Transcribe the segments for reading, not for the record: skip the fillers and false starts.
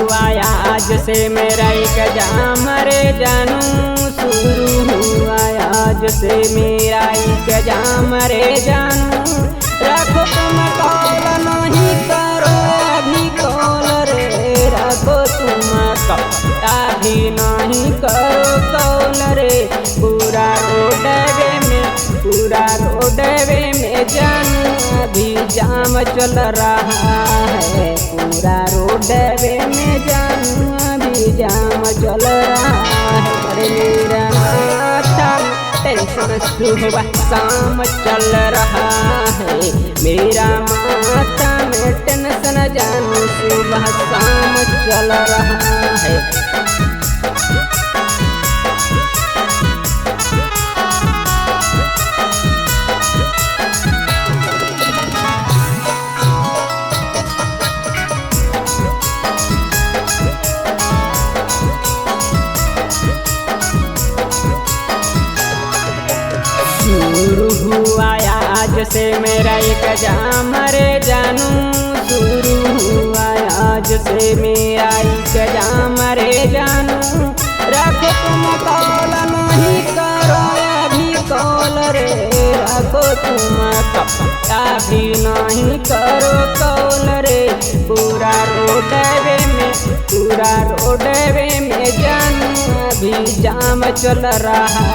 हुआ आज से मेरा एग्जाम रे जानू, शुरू हुआ आज से मेरा एग्जाम रे जानू। रखो तुम कॉल नहीं करो अभी कॉल रे, रखो तुम अभी नहीं करो कॉल रे। पूरा रोडवे में जानू अभी जाम चल रहा है, पूरा रोडवे में जानू अभी जाम चल रहा है। अरे मेरा माथा टेंशन सुबह शाम चल रहा है, मेरा माथा में टेंशन जानू सुबह शाम चल रहा है। शुरू हुआ आज से मेरा एग्जाम रे जानू, शुरू हुआ आज से मेरा एग्जाम रे जानू। रखो तुम कॉल नहीं करो अभी कॉल रे, रखो तुम अभी नहीं करो कॉल रे। पूरा रोडवे में जानू अभी जाम चल रहा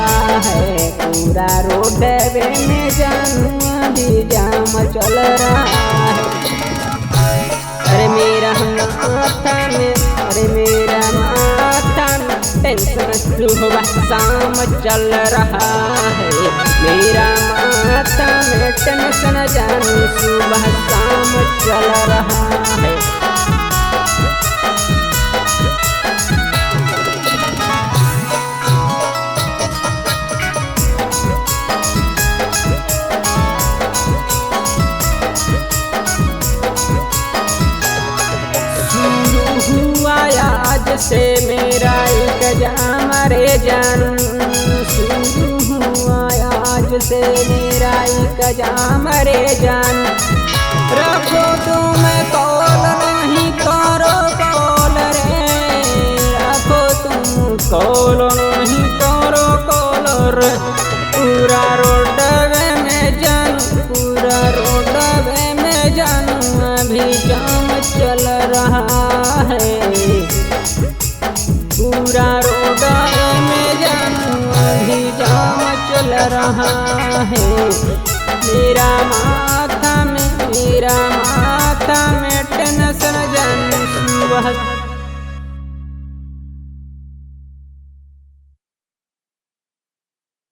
है, पूरा रोडवे में जानू अभी जाम चल रहा है। अरे मेरा माथा में टेंशन सुबह शाम चल रहा है, मेरा माथा में टेंशन जानू सुबह शाम चल रहा है। आज से मेरा एग्जाम रे जानू, शुरू हुआ आज से मेरा एग्जाम रे जानू। रखो तुम कॉल नहीं करो कॉल रे, रखो तुम कॉल नहीं करो कॉल रे। पूरा रोडवे में जानू अभी जाम चल रहा है, पूरा रोडवे में जानू अभी जाम चल रहा है। मेरा माथा में टेंशन जानू सुबह